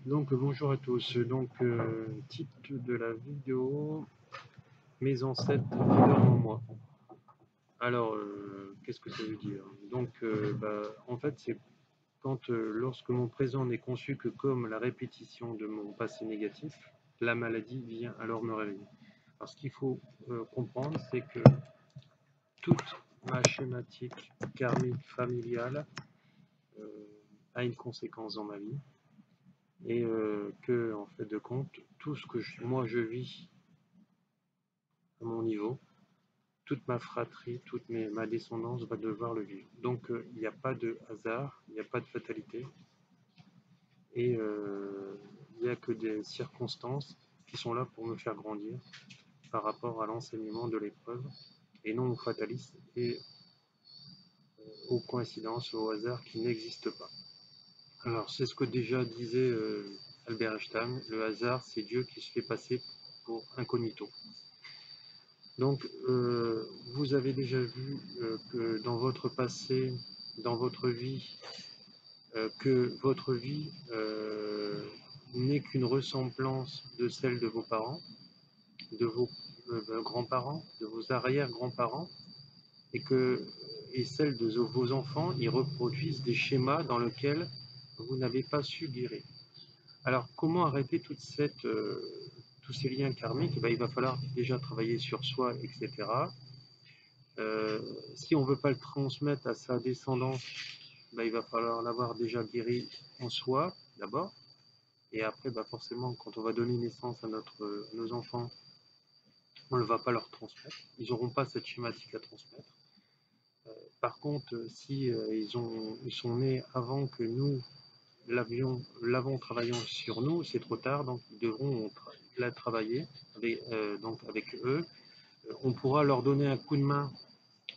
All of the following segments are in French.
Donc bonjour à tous. Titre de la vidéo, mes ancêtres viveurs en moi. Alors, qu'est-ce que ça veut dire? En fait, c'est quand lorsque mon présent n'est conçu que comme la répétition de mon passé négatif, la maladie vient alors me réveiller. Alors ce qu'il faut comprendre, c'est que toute ma schématique karmique familiale euh, a une conséquence dans ma vie et que en fait de compte, tout ce que moi je vis à mon niveau, toute ma fratrie, ma descendance va devoir le vivre. Donc il n'y a pas de hasard, il n'y a pas de fatalité, et il n'y a que des circonstances qui sont là pour me faire grandir par rapport à l'enseignement de l'épreuve, et non au fatalisme et aux coïncidences, au hasard qui n'existent pas. Alors c'est ce que déjà disait Albert Einstein, le hasard c'est Dieu qui se fait passer pour incognito. Donc, vous avez déjà vu que dans votre passé, dans votre vie, que votre vie n'est qu'une ressemblance de celle de vos parents, de vos grands-parents, de vos arrière-grands-parents, et celle de vos enfants, ils reproduisent des schémas dans lesquels vous n'avez pas su guérir. Alors, comment arrêter tous ces liens karmiques? Il va falloir déjà travailler sur soi, etc. Euh, Si on ne veut pas le transmettre à sa descendance, il va falloir l'avoir déjà guéri en soi d'abord. Et après, forcément, quand on va donner naissance à nos enfants, on ne va pas leur transmettre. Ils n'auront pas cette schématique à transmettre. Par contre, si ils sont nés avant que nous l'avons travaillant sur nous, c'est trop tard, donc ils devront la travailler avec eux. On pourra leur donner un coup de main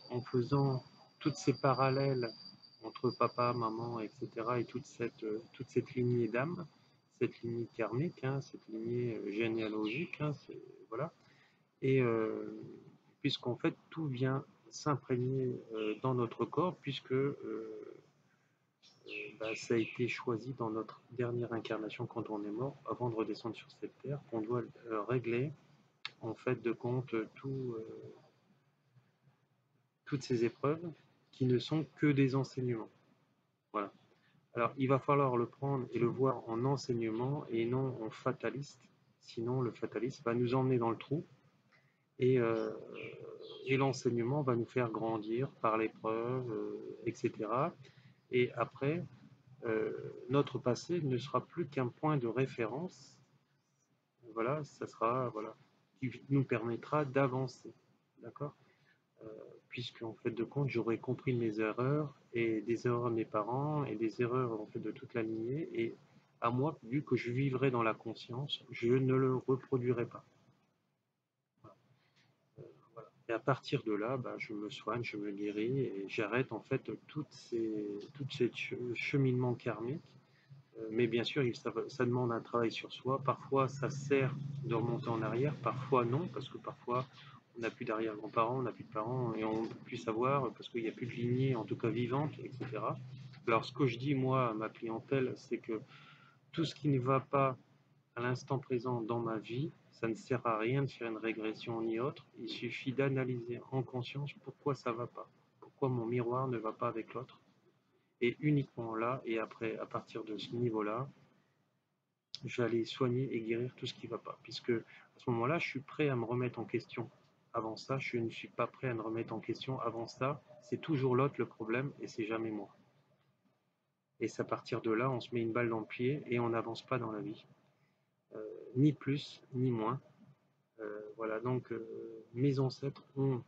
en faisant toutes ces parallèles entre papa, maman, etc., et toute cette lignée d'âme, cette lignée karmique, hein, cette lignée généalogique, hein, voilà. Et puisqu'en fait, tout vient s'imprégner dans notre corps, puisque ça a été choisi dans notre dernière incarnation quand on est mort, avant de redescendre sur cette terre, qu'on doit régler, en fait, de compte toutes ces épreuves qui ne sont que des enseignements. Voilà. Alors, il va falloir le prendre et le voir en enseignement et non en fataliste. Sinon, le fataliste va nous emmener dans le trou et, euh, et l'enseignement va nous faire grandir par l'épreuve, etc. Et après, notre passé ne sera plus qu'un point de référence. Voilà, ça sera, voilà, qui nous permettra d'avancer. D'accord? Puisque en fait de compte j'aurais compris mes erreurs et des erreurs de mes parents et des erreurs en fait de toute la lignée, et à moi, vu que je vivrai dans la conscience, je ne le reproduirai pas. Voilà. Et à partir de là, je me soigne, je me guéris et j'arrête en fait toutes ces cheminements karmiques. Mais bien sûr, ça demande un travail sur soi. Parfois, ça sert de remonter en arrière, parfois non, parce que parfois, on n'a plus d'arrière-grands-parents, on n'a plus de parents, et on ne peut plus savoir, parce qu'il n'y a plus de lignée, en tout cas vivante, etc. Alors, ce que je dis, moi, à ma clientèle, c'est que tout ce qui ne va pas à l'instant présent dans ma vie, ça ne sert à rien de faire une régression ni autre. Il suffit d'analyser en conscience pourquoi ça ne va pas, pourquoi mon miroir ne va pas avec l'autre. Et uniquement là, et après, à partir de ce niveau-là, je vais aller soigner et guérir tout ce qui ne va pas. Puisque à ce moment-là, je suis prêt à me remettre en question. Avant ça, je ne suis pas prêt à me remettre en question. Avant ça, c'est toujours l'autre le problème et c'est jamais moi. Et c'est à partir de là, on se met une balle dans le pied et on n'avance pas dans la vie. Ni plus, ni moins. Voilà, donc mes ancêtres ont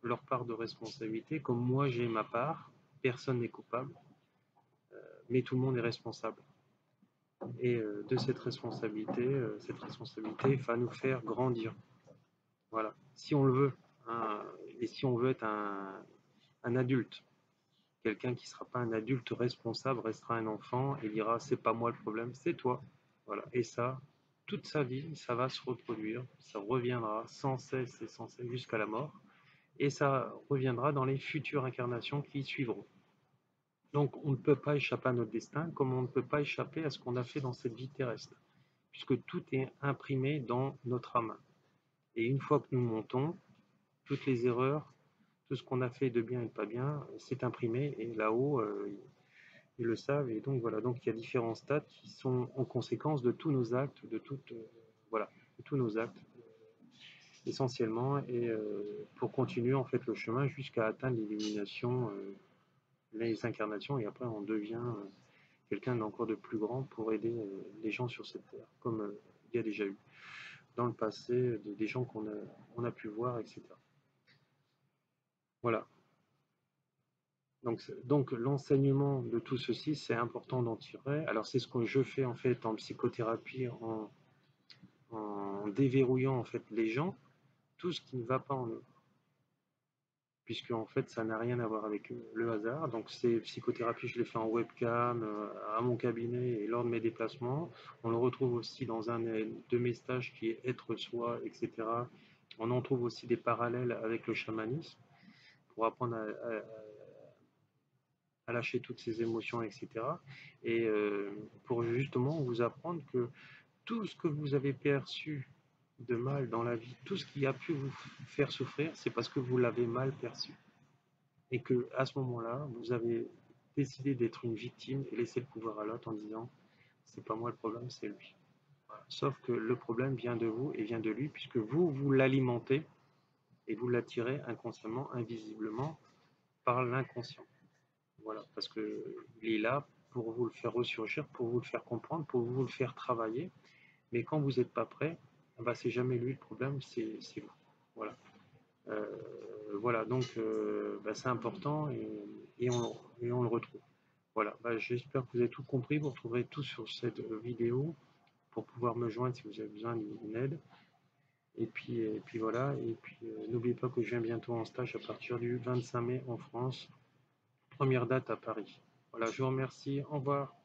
leur part de responsabilité, comme moi j'ai ma part. Personne n'est coupable, mais tout le monde est responsable. Et de cette responsabilité va nous faire grandir. Voilà, si on le veut, hein, et si on veut être un adulte, quelqu'un qui ne sera pas un adulte responsable restera un enfant et dira c'est pas moi le problème, c'est toi. Voilà, et ça, toute sa vie, ça va se reproduire, ça reviendra sans cesse et sans cesse jusqu'à la mort, et ça reviendra dans les futures incarnations qui suivront. Donc on ne peut pas échapper à notre destin, comme on ne peut pas échapper à ce qu'on a fait dans cette vie terrestre, puisque tout est imprimé dans notre âme. Et une fois que nous montons, toutes les erreurs, tout ce qu'on a fait de bien et de pas bien, c'est imprimé, et là-haut, ils le savent, et donc voilà, donc il y a différents stades qui sont en conséquence de tous nos actes, voilà, de tous nos actes, essentiellement, et pour continuer en fait le chemin jusqu'à atteindre l'illumination, les incarnations, et après on devient quelqu'un d'encore de plus grand pour aider les gens sur cette terre, comme il y a déjà eu dans le passé des gens on a pu voir, etc. Voilà. Donc l'enseignement de tout ceci, c'est important d'en tirer. Alors c'est ce que je fais en fait en psychothérapie, en déverrouillant en fait les gens, tout ce qui ne va pas en eux, puisque en fait ça n'a rien à voir avec le hasard. Donc ces psychothérapies, je les fais en webcam, à mon cabinet et lors de mes déplacements. On le retrouve aussi dans un de mes stages qui est Être Soi, etc. On en trouve aussi des parallèles avec le chamanisme pour apprendre à lâcher toutes ces émotions, etc. Et pour justement vous apprendre que tout ce que vous avez perçu de mal dans la vie, tout ce qui a pu vous faire souffrir, c'est parce que vous l'avez mal perçu. Et que à ce moment-là, vous avez décidé d'être une victime et laisser le pouvoir à l'autre en disant c'est pas moi le problème, c'est lui. Voilà. Sauf que le problème vient de vous et vient de lui, puisque vous l'alimentez et vous l'attirez inconsciemment, invisiblement, par l'inconscient. Voilà, parce qu'il est là pour vous le faire ressurgir, pour vous le faire comprendre, pour vous le faire travailler. Mais quand vous n'êtes pas prêt, bah, c'est jamais lui le problème, c'est vous. Voilà. Euh, voilà, donc bah, c'est important et on le retrouve. Voilà, bah, j'espère que vous avez tout compris. Vous retrouverez tout sur cette vidéo pour pouvoir me joindre si vous avez besoin d'une aide. Et puis voilà, et puis n'oubliez pas que je viens bientôt en stage à partir du 25 mai en France, première date à Paris. Voilà, je vous remercie, au revoir.